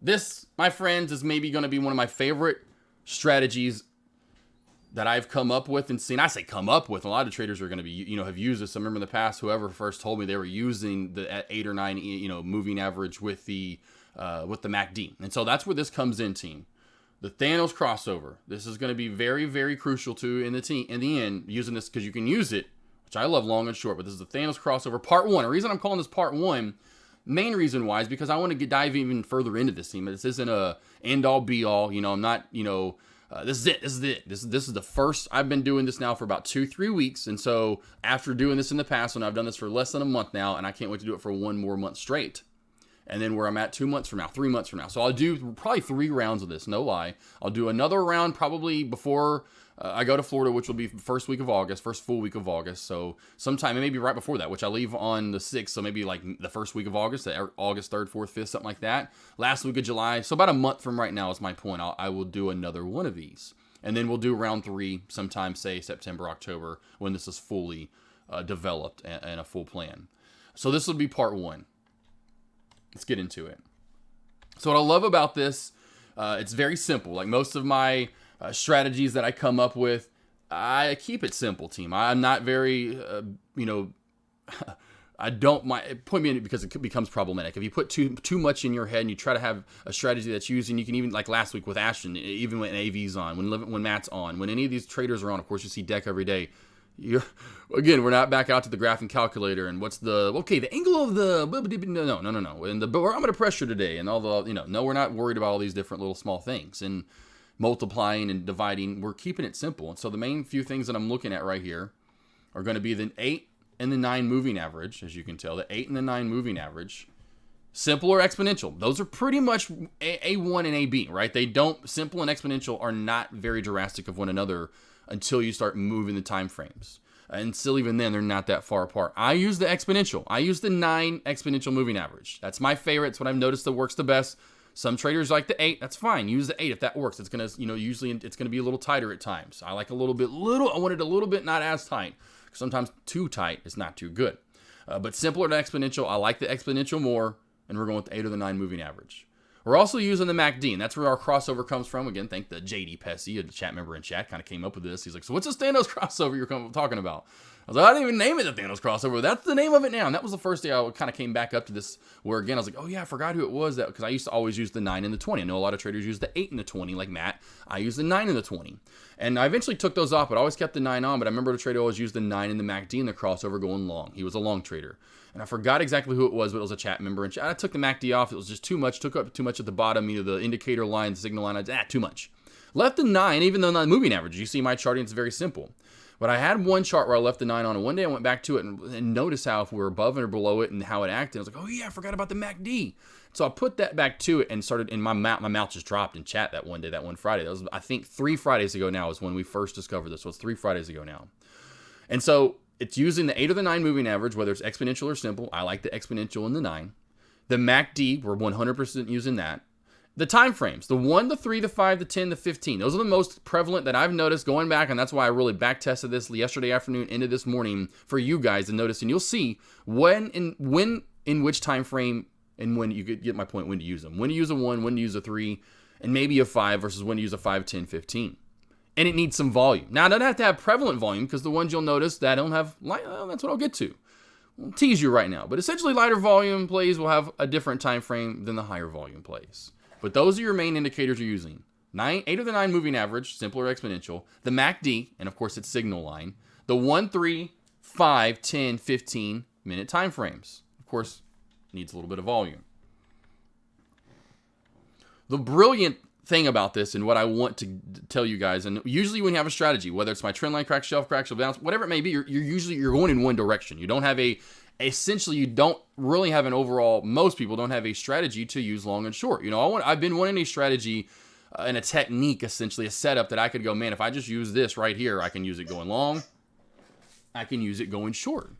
This, my friends, is maybe going to be one of my favorite strategies that I've come up with and seen. I say come up with. A lot of traders are going to be, have used this. I remember in the past, whoever first told me they were using the 8 or 9, moving average with the MACD. And so that's where this comes in, team. The Thanos crossover. This is going to be very, very crucial to in the end, using this because you can use it, which I love long and short, but this is the Thanos crossover part 1. The reason I'm calling this part 1, main reason why, is because I want to dive even further into this team. This isn't a end all be all. I'm not, this is it. This is the first. I've been doing this now for about 2-3 weeks. And so after doing this in the past, and I've done this for less than a month now, and I can't wait to do it for 1 more month straight. And then where I'm at 2 months from now, 3 months from now. So I'll do probably 3 rounds of this, no lie. I'll do another round probably before I go to Florida, which will be first full week of August. So sometime, maybe right before that, which I leave on the 6th. So maybe like the first week of August, August 3rd, 4th, 5th, something like that. Last week of July. So about a month from right now is my point. I will do another one of these. And then we'll do round 3 sometime, say September, October, when this is fully developed and a full plan. So this will be part 1. Let's get into it. So what I love about this, it's very simple. Like most of my strategies that I come up with, I keep it simple, team. I'm not very, I don't mind. Point me in it because it becomes problematic. If you put too much in your head and you try to have a strategy that's used, and you can even, like last week with Ashton, even when AV's on, when Matt's on, when any of these traders are on, of course you see deck every day. Again, we're not back out to the graphing calculator and what's the angle of the no, and the barometer pressure today and all the no, we're not worried about all these different little small things and multiplying and dividing. We're keeping it simple. And so the main few things that I'm looking at right here are going to be the 8 and the 9 moving average, as you can tell, the 8 and the 9 moving average. Simple or exponential. Those are pretty much A1 and AB, right? Simple and exponential are not very drastic of one another until you start moving the time frames. And still even then, they're not that far apart. I use the exponential. I use the 9 exponential moving average. That's my favorite. It's what I've noticed that works the best. Some traders like the 8. That's fine. Use the 8 if that works. It's going to, usually it's going to be a little tighter at times. I like I want it a little bit not as tight. Sometimes too tight is not too good. But simpler than exponential. I like the exponential more. And we're going with the 8 or the 9 moving average. We're also using the MACD, and that's where our crossover comes from. Again, thank the JD Pessy, a chat member in chat, kind of came up with this. He's like, so what's this Thanos crossover you're talking about? I was like, I didn't even name it the Thanos crossover. That's the name of it now. And that was the first day I kind of came back up to this, where again, I was like, oh yeah, I forgot who it was, that because I used to always use the 9 and the 20. I know a lot of traders use the 8 and the 20, like Matt. I use the 9 and the 20. And I eventually took those off, but I always kept the 9 on. But I remember the trader always used the 9 and the MACD and the crossover going long. He was a long trader. And I forgot exactly who it was, but it was a chat member. And I took the MACD off. It was just too much. Took up too much at the bottom. The indicator line, the signal line. Too much. Left the 9, even though not the moving average. You see my charting, it's very simple. But I had one chart where I left the 9 on, and one day I went back to it and noticed how if we were above or below it and how it acted. I was like, oh yeah, I forgot about the MACD. So I put that back to it and started, and my mouth just dropped in chat that one day, that one Friday. That was, I think, 3 Fridays ago now is when we first discovered this. So it's 3 Fridays ago now. And so it's using the 8 or the 9 moving average, whether it's exponential or simple. I like the exponential and the 9. The MACD, we're 100% using that. The time frames, the 1, the 3, the 5, the 10, the 15. Those are the most prevalent that I've noticed going back, and that's why I really back tested this yesterday afternoon into this morning for you guys to notice. And you'll see when in which time frame and when you get my point, when to use them. When to use a 1, when to use a 3, and maybe a 5 versus when to use a 5, 10, 15. And it needs some volume. Now, it doesn't have to have prevalent volume because the ones you'll notice that don't have light, that's what I'll get to. I'll tease you right now. But essentially, lighter volume plays will have a different time frame than the higher volume plays. But those are your main indicators you're using. 8 or the 9 moving average, simple or exponential. The MACD, and of course its signal line. The 1, 3, 5, 10, 15 minute time frames. Of course, needs a little bit of volume. The brilliant thing about this and what I want to tell you guys, and usually when you have a strategy, whether it's my trend line crack, shelf bounce, whatever it may be, you're going in one direction. You don't have essentially you don't really have an overall, most people don't have a strategy to use long and short. I've been wanting a strategy and a technique, essentially a setup that I could go, man, if I just use this right here, I can use it going long, I can use it going short.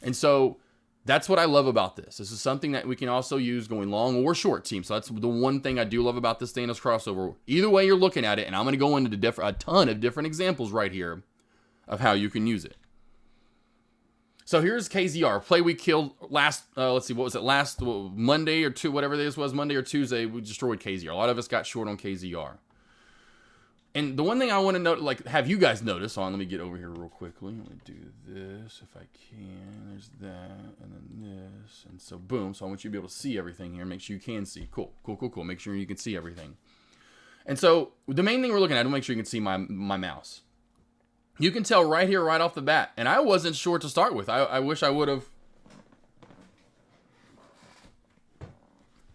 And so that's what I love about this. This is something that we can also use going long or short, team. So that's the one thing I do love about this Thanos crossover. Either way you're looking at it, and I'm going to go into a ton of different examples right here of how you can use it. So here's KZR, play we killed last, let's see, what was it, last Monday or whatever this was, Monday or Tuesday, we destroyed KZR. A lot of us got short on KZR. And the one thing I want to note, like, have you guys notice on, let me get over here real quickly. Let me do this if I can. There's that, and then this, and so boom. So I want you to be able to see everything here. Make sure you can see. Cool. Make sure you can see everything. And so the main thing we're looking at, to make sure you can see my mouse. You can tell right here, right off the bat. And I wasn't short to start with. I wish I would have.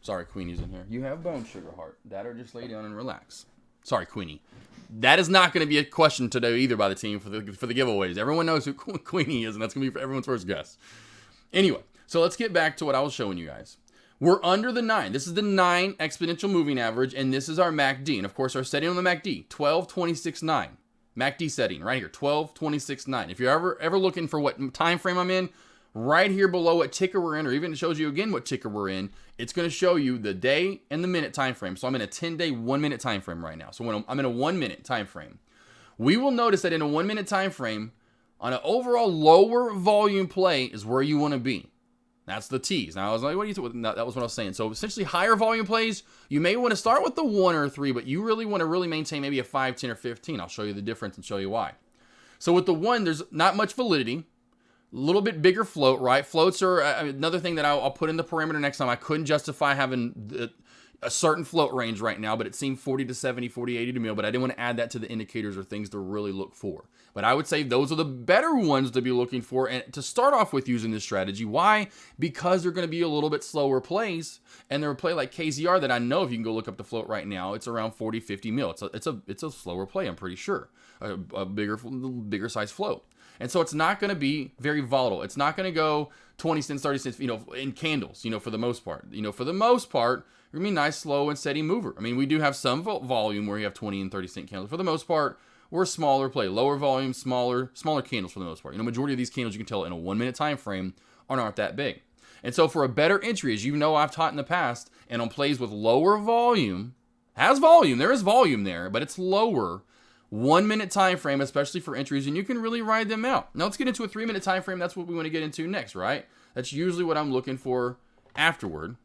Sorry, Queenie's in here. You have bone sugar, heart. That or just lay down and relax. Sorry, Queenie. That is not going to be a question today either by the team for the giveaways. Everyone knows who Queenie is, and that's going to be for everyone's first guess. Anyway, so let's get back to what I was showing you guys. We're under the 9. This is the 9 exponential moving average, and this is our MACD. And, of course, our setting on the MACD, 12.26.9. MACD setting right here, 12.26.9. If you're ever looking for what time frame I'm in, right here below what ticker we're in, or even it shows you again what ticker we're in, it's going to show you the day and the minute time frame. So I'm in a 10-day, 1-minute time frame right now. So when I'm in a 1-minute time frame, we will notice that in a 1-minute time frame, on an overall lower volume play is where you want to be. That's the T's. Now I was like, what are you talking about? That was what I was saying. So essentially higher volume plays, you may want to start with the 1 or 3, but you really want to maintain maybe a 5, 10, or 15. I'll show you the difference and show you why. So with the 1, there's not much validity. A little bit bigger float, right? Floats are another thing that I'll put in the parameter next time. I couldn't justify having a certain float range right now, but it seemed 40 to 70, 40, 80 to me, but I didn't want to add that to the indicators or things to really look for. But I would say those are the better ones to be looking for and to start off with using this strategy. Why? Because they're going to be a little bit slower plays, and they're a play like KZR that I know if you can go look up the float right now, it's around 40, 50 mil. It's a slower play, I'm pretty sure. A bigger size float. And so it's not going to be very volatile. It's not going to go 20 cents, 30 cents, in candles, for the most part. For the most part, it's going to be a nice, slow, and steady mover. I mean, we do have some volume where you have 20 and 30 cent candles. For the most part, we're a smaller play. Lower volume, smaller candles for the most part. Majority of these candles, you can tell in a 1-minute time frame, aren't that big. And so for a better entry, as you know I've taught in the past, and on plays with lower volume, there is volume there, but it's lower, 1-minute time frame, especially for entries, and you can really ride them out. Now let's get into a 3-minute time frame. That's what we want to get into next, right? That's usually what I'm looking for afterward,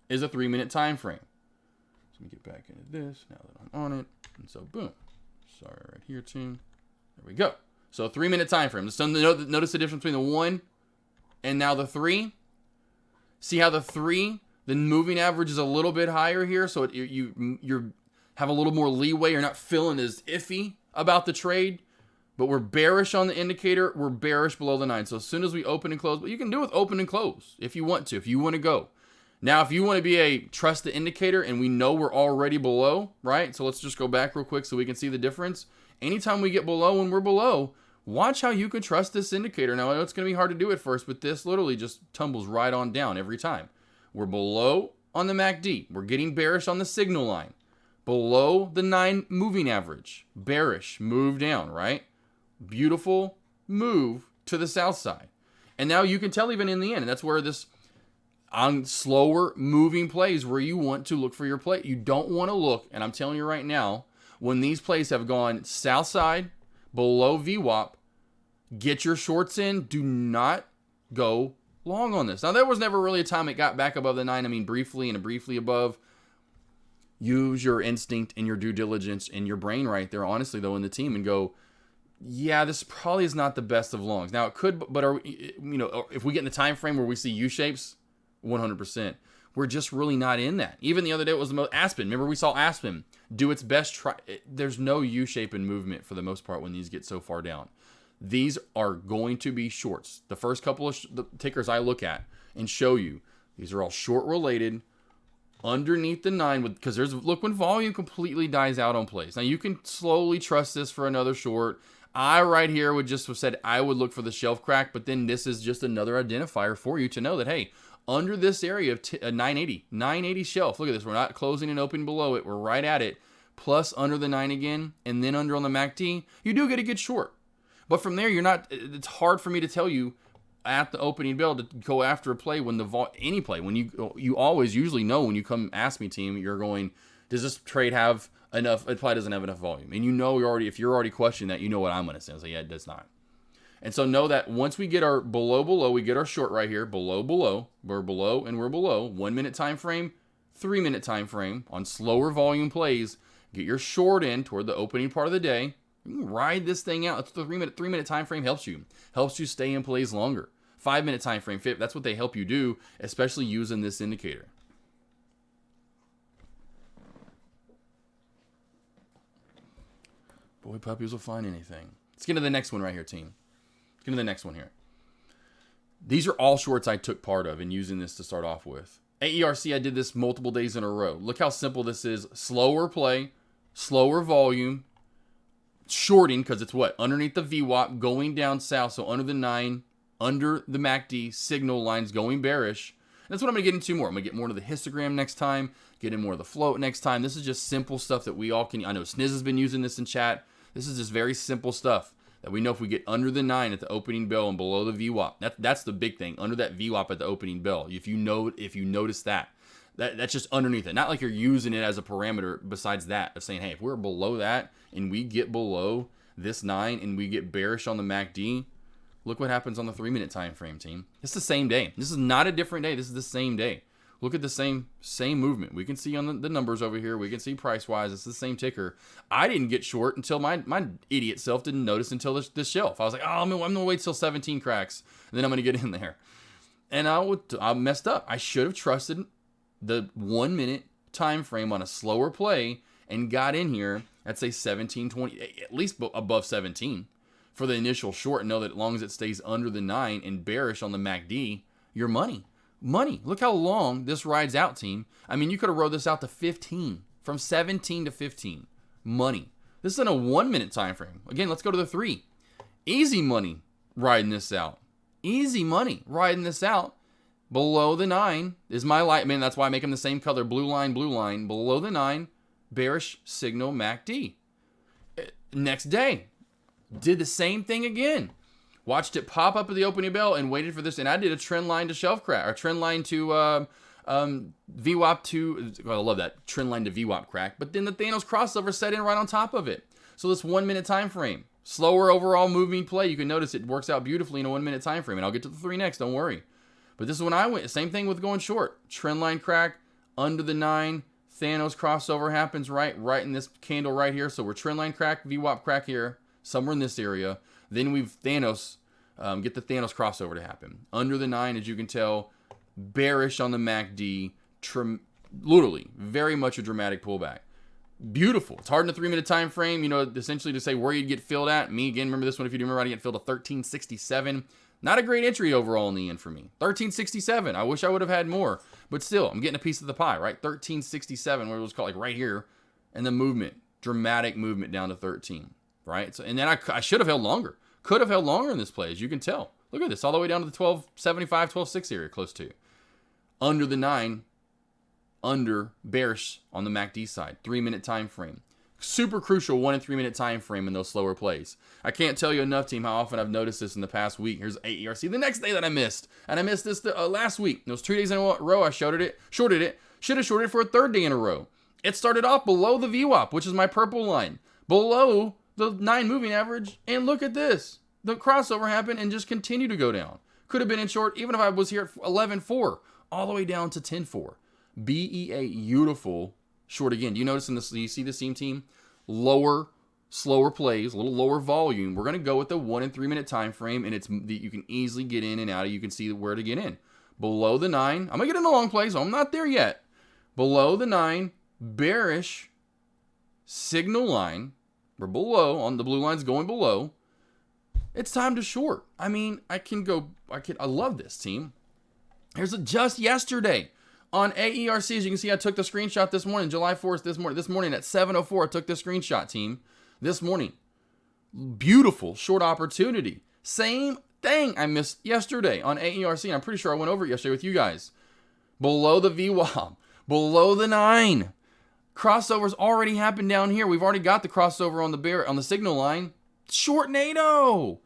is a 3-minute time frame. So let me get back into this now that I'm on it. And so boom. Sorry, right here, team. There we go. So 3-minute time frame. So notice the difference between the 1 and now the 3. See how the 3, the moving average is a little bit higher here, so you're have a little more leeway. You're not feeling as iffy about the trade, but we're bearish on the indicator. We're bearish below the 9. So as soon as we open and close, but you can do it with open and close if you want to go. Now, if you want to be a trust the indicator and we know we're already below, right? So let's just go back real quick so we can see the difference. Anytime we get below and we're below, watch how you can trust this indicator. Now, I know it's going to be hard to do at first, but this literally just tumbles right on down every time. We're below on the MACD. We're getting bearish on the signal line. Below the 9 moving average. Bearish. Move down, right? Beautiful move to the south side. And now you can tell even in the end, and that's where this on slower moving plays where you want to look for your play. You don't want to look, and I'm telling you right now, when these plays have gone south side, below VWAP, get your shorts in. Do not go long on this. Now, there was never really a time it got back above the 9. I mean, briefly and briefly above. Use your instinct and your due diligence and your brain right there, honestly, though, in the team and go, yeah, this probably is not the best of longs. Now, it could, but if we get in the time frame where we see U-shapes, 100%, we're just really not in that. Even the other day, it was the most Aspen. Remember, we saw Aspen do its best. There's no U-shape in movement for the most part when these get so far down. These are going to be shorts. The first couple of the tickers I look at and show you, these are all short related. Underneath the 9, because look when volume completely dies out on plays. Now you can slowly trust this for another short. I right here would just have said I would look for the shelf crack, but then this is just another identifier for you to know that, hey, under this area of 980 shelf, look at this. We're not closing and opening below it. We're right at it. Plus under the 9 again, and then under on the MACD, you do get a good short. But from there, it's hard for me to tell you at the opening bell to go after a play when any play, when you always usually know when you come ask me, team, you're going, does this trade have enough, it probably doesn't have enough volume. And if you're already questioning that, you know what I'm going to say. I say, yeah, it does not. And so know that once we get our below, we get our short right here, below, we're below and we're below. 1 minute time frame, 3 minute time frame on slower volume plays. Get your short in toward the opening part of the day. You can ride this thing out. That's what the 3 minute time frame helps you. Helps you stay in plays longer. 5 minute time frame, that's what they help you do, especially using this indicator. Boy, puppies will find anything. Let's get to the next one right here, team. Let's get to the next one here. These are all shorts I took part of in using this to start off with. AERC, I did this multiple days in a row. Look how simple this is. Slower play, slower volume, shorting, because it's what? Underneath the VWAP, going down south, so under the 9, under the MACD, signal lines going bearish. And that's what I'm going to get into more. I'm going to get more into the histogram next time, get in more of the float next time. This is just simple stuff that we all can. I know Sniz has been using this in chat. This is just very simple stuff that we know if we get under the 9 at the opening bell and below the VWAP. That's the big thing, under that VWAP at the opening bell. If you notice that's just underneath it. Not like you're using it as a parameter besides that of saying, hey, if we're below that and we get below this 9 and we get bearish on the MACD, look what happens on the 3 minute time frame, team. It's the same day. This is not a different day. This is the same day. Look at the same movement. We can see on the numbers over here. We can see price-wise. It's the same ticker. I didn't get short until my idiot self didn't notice until this shelf. I was like, oh, I'm going to wait till 17 cracks, and then I'm going to get in there. And I messed up. I should have trusted the 1 minute time frame on a slower play and got in here at, say, 17, 20, at least above 17 for the initial short, and know that as long as it stays under the 9 and bearish on the MACD, you're money. Money. Look how long this rides out, team. I mean, you could have rode this out to 15, from 17 to 15. Money. This is in a 1 minute time frame. Again, let's go to the 3. Easy money riding this out. Easy money riding this out. Below the 9 is my light. Man, that's why I make them the same color. Blue line, blue line. Below the 9, bearish signal MACD. Next day, did the same thing again. Watched it pop up at the opening bell and waited for this. And I did a trend line to shelf crack, or trend line to VWAP to, well, I love that, trend line to VWAP crack. But then the Thanos crossover set in right on top of it. So this 1 minute time frame, slower overall moving play. You can notice it works out beautifully in a 1 minute time frame. And I'll get to the 3 next, don't worry. But this is when I went, same thing with going short. Trend line crack, under the 9, Thanos crossover happens right in this candle right here. So we're trend line crack, VWAP crack here, somewhere in this area. Then we've Thanos, get the Thanos crossover to happen. Under the 9, as you can tell, bearish on the MACD, literally, very much a dramatic pullback. Beautiful. It's hard in a 3 minute time frame, you know, essentially to say where you'd get filled at. Me, again, remember this one, if you do remember, I get filled at 1367. Not a great entry overall in the end for me. 1367. I wish I would have had more, but still, I'm getting a piece of the pie, right? 1367, what it was called, like right here, and the movement, dramatic movement down to 13, right? So, and then I should have held longer. Could have held longer in this play, as you can tell. Look at this, all the way down to the 1275, 12.6 area, close to. Under the 9, under bearish on the MACD side. 3 minute time frame. Super crucial 1 and 3 minute time frame in those slower plays. I can't tell you enough, team, how often I've noticed this in the past week. Here's AERC the next day that I missed. And I missed this last week. Those 2 days in a row I shorted it. Should have shorted it for a 3rd day in a row. It started off below the VWAP, which is my purple line. Below the 9 moving average, and look at this. The crossover happened and just continued to go down. Could have been in short even if I was here at 11.4, all the way down to 10.4. BEA, beautiful short again. Do you notice in this? Do you see the same team? Lower, slower plays, a little lower volume. We're going to go with the 1 and 3 minute time frame, and you can easily get in and out. You can see where to get in. Below the 9, I'm going to get in a long play, so I'm not there yet. Below the 9, bearish signal line. We're below, on the blue line's going below. It's time to short. I mean, I love this, team. Here's just yesterday on AERC. As you can see, I took the screenshot this morning, July 4th, this morning at 7:04, I took the screenshot, team. This morning. Beautiful short opportunity. Same thing I missed yesterday on AERC. And I'm pretty sure I went over it yesterday with you guys. Below the VWAP, below the 9. Crossovers already happened down here. We've already got the crossover on the signal line. Short NATO.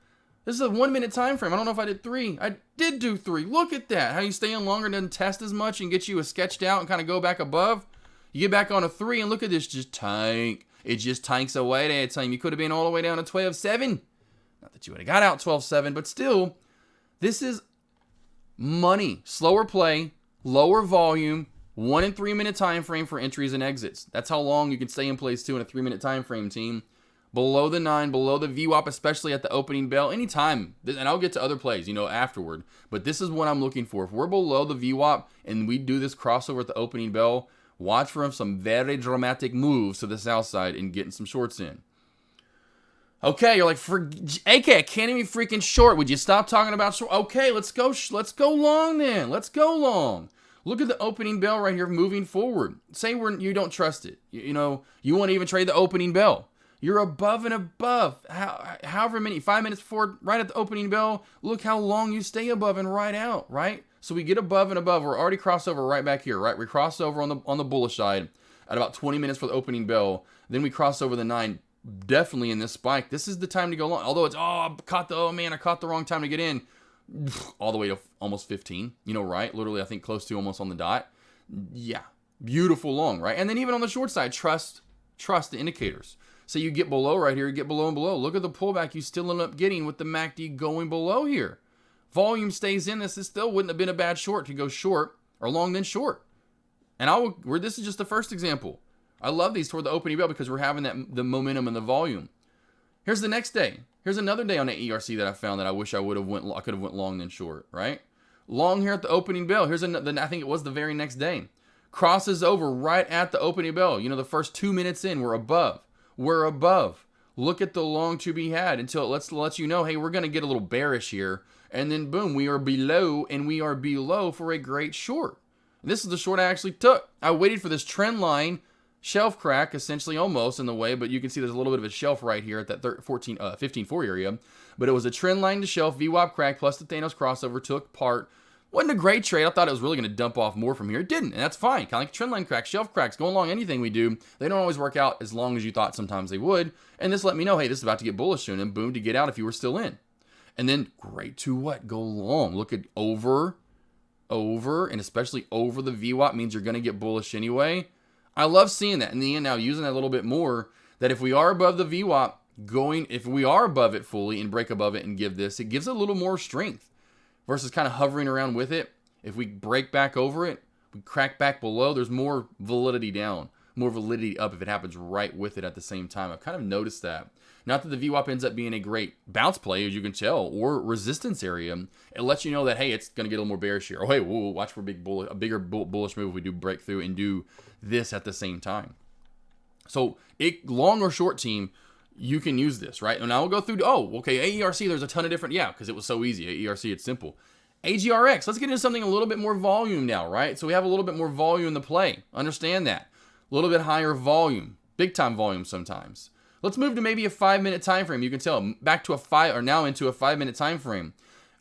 This is a 1 minute time frame. I don't know if I did 3. I did do 3. Look at that. How you stay in longer doesn't test as much and get you a sketched out and kind of go back above. You get back on a 3 and look at this just tank. It just tanks away there, time. You could have been all the way down to 12.7. Not that you would have got out 12-7, but still, this is money. Slower play, lower volume, 1 and 3 minute time frame for entries and exits. That's how long you can stay in place too in a 3 minute time frame, team. Below the 9, below the VWAP, especially at the opening bell, anytime. And I'll get to other plays, afterward. But this is what I'm looking for. If we're below the VWAP and we do this crossover at the opening bell, watch for some very dramatic moves to the south side and getting some shorts in. Okay, you're like, AK, I can't even freaking short. Would you stop talking about short? Okay, let's go long then. Let's go long. Look at the opening bell right here moving forward. Say you don't trust it. You want to even trade the opening bell. You're above and above. However many, 5 minutes before, right at the opening bell, look how long you stay above and right out, right? So we get above and above. We're already crossed over right back here, right? We cross over on the bullish side at about 20 minutes for the opening bell. Then we cross over the 9, definitely in this spike. This is the time to go long. Although it's, I caught the wrong time to get in. All the way to almost 15, right? Literally, I think close to almost on the dot. Yeah, beautiful long, right? And then even on the short side, trust the indicators. So you get below right here, you get below and below. Look at the pullback you still end up getting with the MACD going below here. Volume stays in this. This still wouldn't have been a bad short to go short or long then short. And this is just the first example. I love these toward the opening bell because we're having the momentum and the volume. Here's the next day. Here's another day on AERC that I found that I wish I could have went long then short, right? Long here at the opening bell. Here's another, I think it was the very next day. Crosses over right at the opening bell. The first 2 minutes in, we're above. We're above. Look at the long to be had until it lets you know, hey, we're going to get a little bearish here. And then boom, we are below, and we are below for a great short. This is the short I actually took. I waited for this trend line shelf crack, essentially almost in the way, but you can see there's a little bit of a shelf right here at that 15.4 area. But it was a trend line to shelf, VWAP crack, plus the Thanos crossover took part. Wasn't a great trade. I thought it was really going to dump off more from here. It didn't, and that's fine. Kind of like trend line cracks, shelf cracks, going along anything we do. They don't always work out as long as you thought sometimes they would. And this let me know, hey, this is about to get bullish soon, and boom, to get out if you were still in. And then great to what? Go long. Look at over, and especially over the VWAP means you're going to get bullish anyway. I love seeing that. In the end, now using that a little bit more, that if we are above the VWAP, if we are above it fully and break above it and give this, it gives a little more strength versus kind of hovering around with it. If we break back over it, we crack back below, there's more validity down, more validity up if it happens right with it at the same time. I've kind of noticed that. Not that the VWAP ends up being a great bounce play, as you can tell, or resistance area. It lets you know that, hey, it's going to get a little more bearish here. Oh, hey, whoa, watch for a bigger bullish move if we do break through and do this at the same time. So, long or short team, you can use this, right? And now we'll go through, AERC, there's a ton of different, because it was so easy. AERC, it's simple. AGRX, let's get into something a little bit more volume now, right? So we have a little bit more volume in the play. Understand that. A little bit higher volume, big time volume sometimes. Let's move to maybe a 5 minute time frame. You can tell back to now into a 5 minute time frame.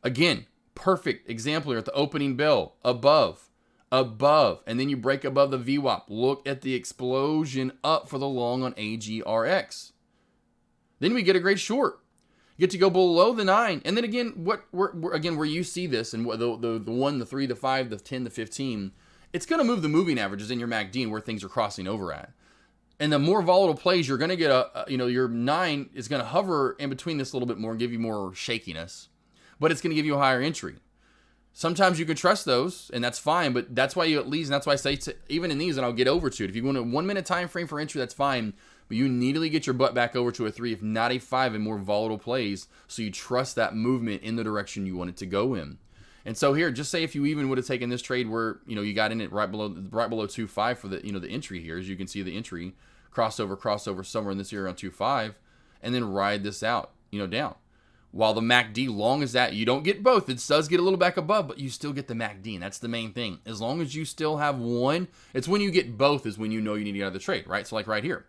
Again, perfect example here at the opening bell, above, and then you break above the VWAP. Look at the explosion up for the long on AGRX. Then we get a great short. You get to go below the 9, and then again, where you see this, and the 1, the 3, the 5, the 10, the 15, it's going to move the moving averages in your MACD and where things are crossing over at. And the more volatile plays, you're going to get your 9 is going to hover in between this a little bit more and give you more shakiness, but it's going to give you a higher entry. Sometimes you can trust those, and that's fine, but that's why and that's why I say, even in these, and I'll get over to it, if you want a 1 minute time frame for entry, that's fine, but you immediately get your butt back over to a 3, if not a 5 in more volatile plays, so you trust that movement in the direction you want it to go in. And so here, just say if you even would have taken this trade where, you got in it right below 2.5 for the, the entry here, as you can see the entry, crossover somewhere in this area around 2.5, and then ride this out, down. While the MACD, long as that, you don't get both. It does get a little back above, but you still get the MACD, and that's the main thing. As long as you still have one, it's when you get both is when you know you need to get out of the trade, right? So like right here,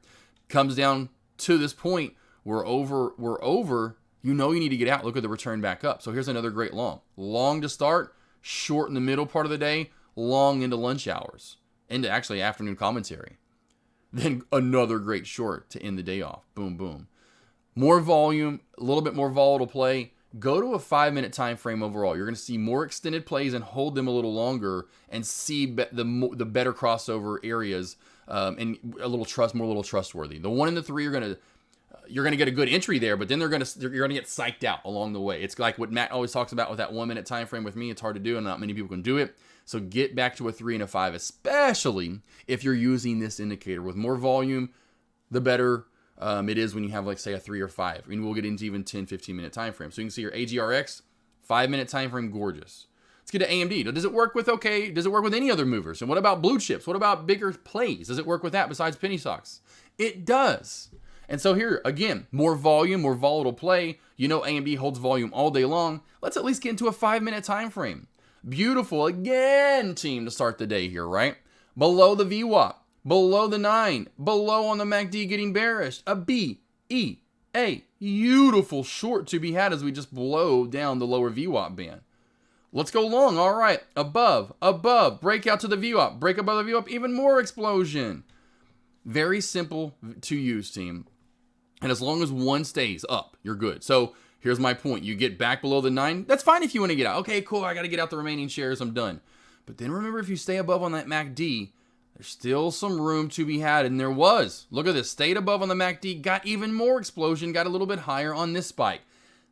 comes down to this point, we're over, you know you need to get out. Look at the return back up. So here's another great long. Long to start, short in the middle part of the day, long into lunch hours, into actually afternoon commentary. Then another great short to end the day off. Boom, boom. More volume, a little bit more volatile play. Go to a 5 minute time frame overall. You're going to see more extended plays and hold them a little longer and see the better crossover areas and more trustworthy. The 1 and the 3 are going to you're going to get a good entry there, but then you're going to get psyched out along the way. It's like what Matt always talks about with that 1 minute time frame with me. It's hard to do and not many people can do it. So get back to a 3 and a 5, especially if you're using this indicator. With more volume, the better it is when you have, like, say, a 3 or 5. I mean, we'll get into even 10, 15-minute time frame. So you can see your AGRX, 5-minute time frame, gorgeous. Let's get to AMD. Does it work with, does it work with any other movers? And what about blue chips? What about bigger plays? Does it work with that besides penny stocks? It does. And so here, again, more volume, more volatile play. You know AMD holds volume all day long. Let's at least get into a 5-minute time frame. Beautiful, again, team, to start the day here, right? Below the VWAP, below the 9, below on the MACD getting bearish. A B, E, A. Beautiful short to be had as we just blow down the lower VWAP band. Let's go long, all right. Above, break out to the VWAP, break above the VWAP, even more explosion. Very simple to use, team. And as long as one stays up, you're good. So here's my point. You get back below the 9. That's fine if you want to get out. Okay, cool. I got to get out the remaining shares. I'm done. But then remember, if you stay above on that MACD, there's still some room to be had. And there was. Look at this. Stayed above on the MACD. Got even more explosion. Got a little bit higher on this spike.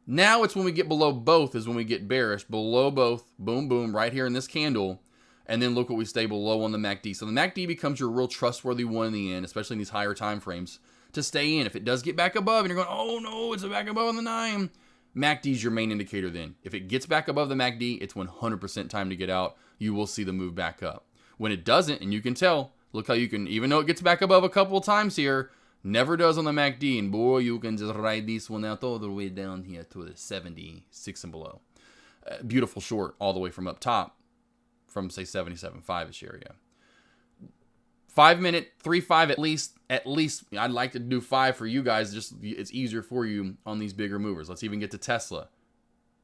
Now it's when we get below both is when we get bearish. Below both. Boom, boom. Right here in this candle. And then look what we stay below on the MACD. So the MACD becomes your real trustworthy one in the end, especially in these higher time frames, to stay in. If it does get back above and you're going, oh no, it's back above on the 9, MACD is your main indicator then. If it gets back above the MACD, it's 100% time to get out. You will see the move back up. When it doesn't, and you can tell, look how you can, even though it gets back above a couple of times here, never does on the MACD. And boy, you can just ride this one out all the way down here to the 76 and below. Beautiful short all the way from up top, from say 77.5-ish area. 5-minute, 3-5 at least. I'd like to do 5 for you guys. Just it's easier for you on these bigger movers. Let's even get to Tesla.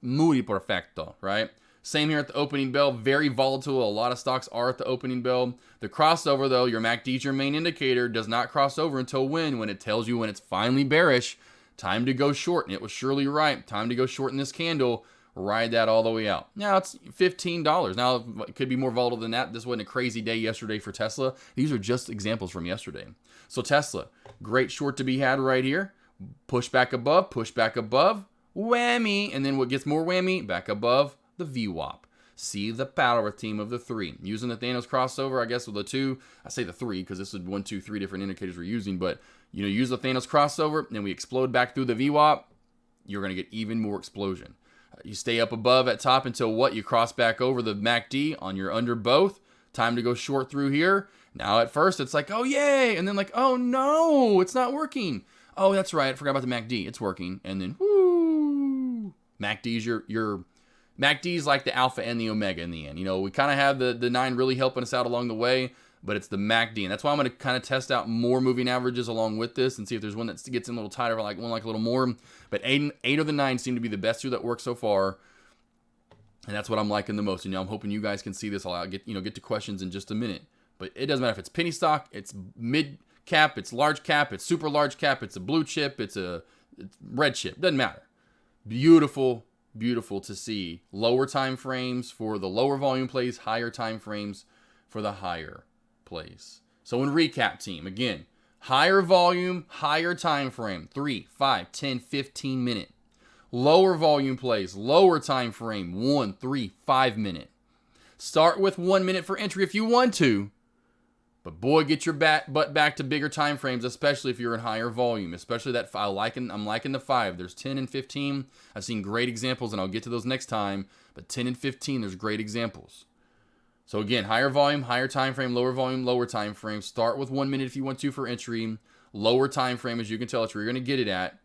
Muy perfecto, right? Same here at the opening bell. Very volatile. A lot of stocks are at the opening bell. The crossover, though, your MACD is your main indicator, does not cross over until when? When it tells you when it's finally bearish. Time to go short. And it was surely right. Time to go short in this candle. Ride that all the way out. Now it's $15. Now it could be more volatile than that. This wasn't a crazy day yesterday for Tesla. These are just examples from yesterday. So Tesla, great short to be had right here. Push back above, whammy. And then what gets more whammy? Back above the VWAP. See the power, team, of the 3. Using the Thanos crossover, I guess, with the 2. I say the 3 because this is 1, 2, 3 different indicators we're using. But, you know, use the Thanos crossover, and then we explode back through the VWAP. You're going to get even more explosion. You stay up above at top until what? You cross back over the MACD on your under both. Time to go short through here. Now at first it's like, oh yay, and then like, oh no, it's not working. Oh, that's right, I forgot about the MACD. It's working, and then whoo, MACD's your MACD's like the alpha and the omega in the end. You know, we kind of have the 9 really helping us out along the way, but it's the MACD, and that's why I'm going to kind of test out more moving averages along with this and see if there's one that gets in a little tighter, like one like a little more. But 8 of the 9 seem to be the best 2 that work so far, and that's what I'm liking the most. And I'm hoping you guys can see this. I'll get to questions in just a minute. But it doesn't matter if it's penny stock, it's mid cap, it's large cap, it's super large cap, it's a blue chip, it's red chip. Doesn't matter. Beautiful, beautiful to see. Lower time frames for the lower volume plays, higher time frames for the higher plays. So in recap, team, again, higher volume, higher time frame, 3, 5, 10, 15 minute. Lower volume plays, lower time frame, 1, 3, 5 minute. Start with 1 minute for entry if you want to, but boy, get your butt back to bigger time frames, especially if you're in higher volume. Especially that I'm liking the 5. There's 10 and 15. I've seen great examples, and I'll get to those next time. But 10 and 15, there's great examples. So again, higher volume, higher time frame, lower volume, lower time frame. Start with 1 minute if you want to for entry. Lower time frame, as you can tell, it's where you're going to get it at.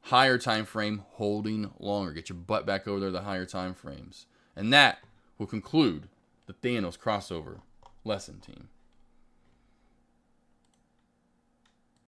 Higher time frame, holding longer. Get your butt back over there to the higher time frames. And that will conclude the Thanos crossover lesson, team.